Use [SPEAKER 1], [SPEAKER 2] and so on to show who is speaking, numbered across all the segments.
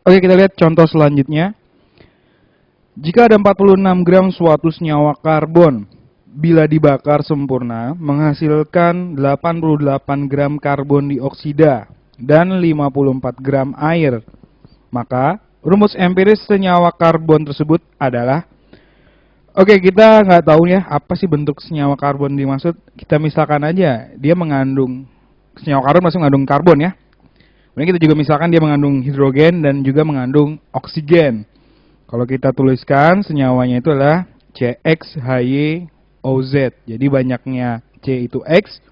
[SPEAKER 1] Oke, kita lihat contoh selanjutnya. Jika ada 46 gram suatu senyawa karbon, bila dibakar sempurna, menghasilkan 88 gram karbon dioksida dan 54 gram air. Maka, rumus empiris senyawa karbon tersebut adalah, oke, kita nggak tahu ya, apa sih bentuk senyawa karbon dimaksud. Kita misalkan aja, dia mengandung, senyawa karbon masih mengandung karbon ya. Kemudian kita juga misalkan dia mengandung hidrogen dan juga mengandung oksigen. Kalau kita tuliskan senyawanya itu adalah CXHYOZ. Jadi banyaknya C itu X,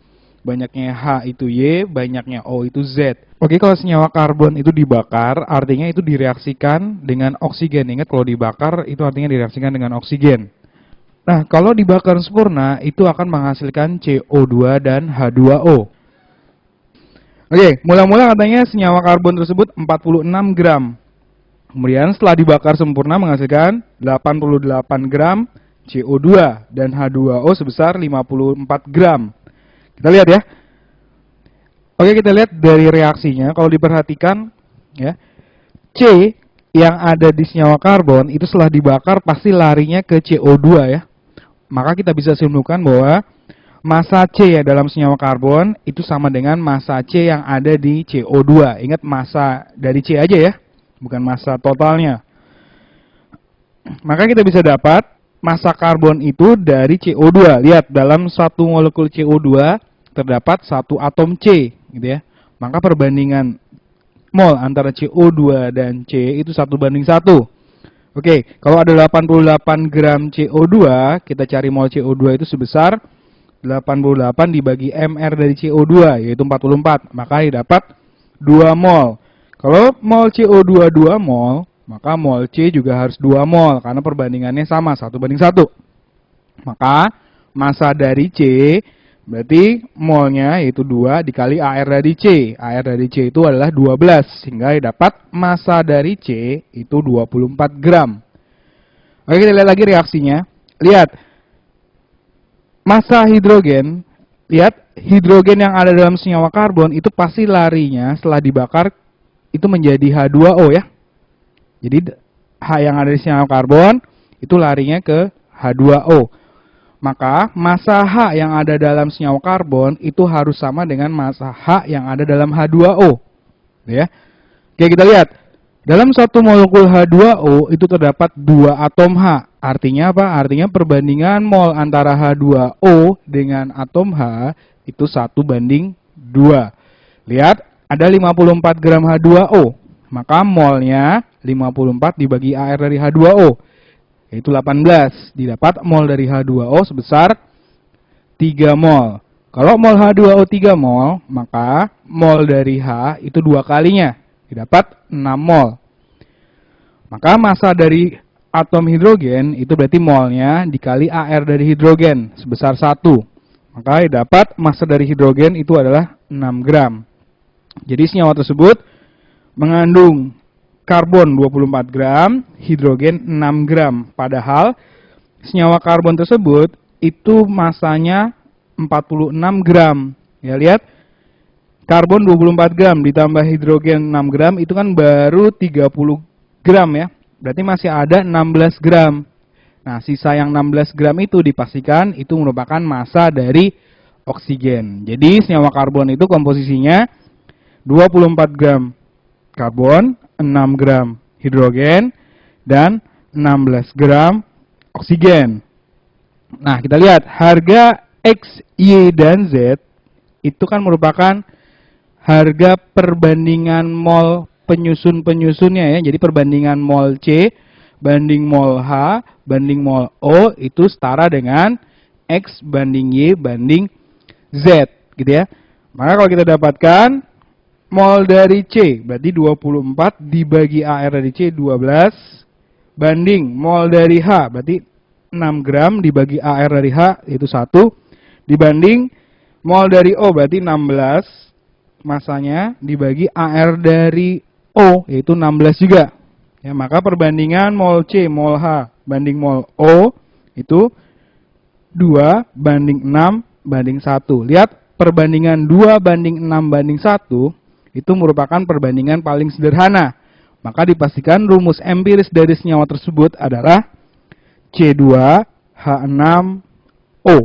[SPEAKER 1] banyaknya H itu Y, banyaknya O itu Z. Oke, kalau senyawa karbon itu dibakar, artinya itu direaksikan dengan oksigen. Ingat, kalau dibakar itu artinya direaksikan dengan oksigen. Nah, kalau dibakar sempurna, itu akan menghasilkan CO2 dan H2O. Oke, mula-mula katanya senyawa karbon tersebut 46 gram. Kemudian setelah dibakar sempurna menghasilkan 88 gram CO2 dan H2O sebesar 54 gram. Kita lihat ya. Oke, kita lihat dari reaksinya. Kalau diperhatikan ya, C yang ada di senyawa karbon itu setelah dibakar pasti larinya ke CO2 ya. Maka kita bisa simpulkan bahwa massa C ya dalam senyawa karbon itu sama dengan massa C yang ada di CO2. Ingat, massa dari C aja ya, bukan massa totalnya. Maka kita bisa dapat massa karbon itu dari CO2. Lihat, dalam satu molekul CO2 terdapat satu atom C, gitu ya. Maka perbandingan mol antara CO2 dan C itu 1:1. Oke, kalau ada 88 gram CO2, kita cari mol CO2 itu sebesar 88 dibagi MR dari CO2, yaitu 44. Maka didapat 2 mol. Kalau mol CO2 2 mol, maka mol C juga harus 2 mol, karena perbandingannya sama, 1:1. Maka massa dari C, berarti molnya yaitu 2 dikali AR dari C. AR dari C itu adalah 12, sehingga dapat massa dari C itu 24 gram. Oke, kita lihat lagi reaksinya. Lihat, massa hidrogen, lihat, hidrogen yang ada dalam senyawa karbon itu pasti larinya setelah dibakar itu menjadi H2O ya. Jadi H yang ada di senyawa karbon itu larinya ke H2O. Maka massa H yang ada dalam senyawa karbon itu harus sama dengan massa H yang ada dalam H2O. Ya. Oke, kita lihat. Dalam satu molekul H2O itu terdapat 2 atom H. Artinya apa? Artinya perbandingan mol antara H2O dengan atom H itu 1:2. Lihat, ada 54 gram H2O. Maka molnya 54 dibagi AR dari H2O, yaitu 18. Didapat mol dari H2O sebesar 3 mol. Kalau mol H2O 3 mol, maka mol dari H itu 2 kalinya, didapat 6 mol. Maka massa dari atom hidrogen itu berarti molnya dikali AR dari hidrogen sebesar 1. Maka dapat massa dari hidrogen itu adalah 6 gram. Jadi senyawa tersebut mengandung karbon 24 gram, hidrogen 6 gram. Padahal senyawa karbon tersebut itu massanya 46 gram. Ya, lihat, karbon 24 gram ditambah hidrogen 6 gram itu kan baru 30 gram ya. Berarti masih ada 16 gram. Nah, sisa yang 16 gram itu dipastikan itu merupakan massa dari oksigen. Jadi senyawa karbon itu komposisinya 24 gram karbon, 6 gram hidrogen, dan 16 gram oksigen. Nah, kita lihat harga X, Y, dan Z itu kan merupakan harga perbandingan mol penyusun-penyusunnya ya. Jadi perbandingan mol C banding mol H banding mol O itu setara dengan X banding Y banding Z, gitu ya. Maka kalau kita dapatkan mol dari C berarti 24 dibagi AR dari C 12 banding mol dari H berarti 6 gram dibagi AR dari H itu 1 dibanding mol dari O berarti 16 massanya dibagi AR dari O yaitu 16 juga. Ya, maka perbandingan mol C, mol H banding mol O itu 2 banding 6 banding 1. Lihat, perbandingan 2 banding 6 banding 1 itu merupakan perbandingan paling sederhana. Maka dipastikan rumus empiris dari senyawa tersebut adalah C2H6O.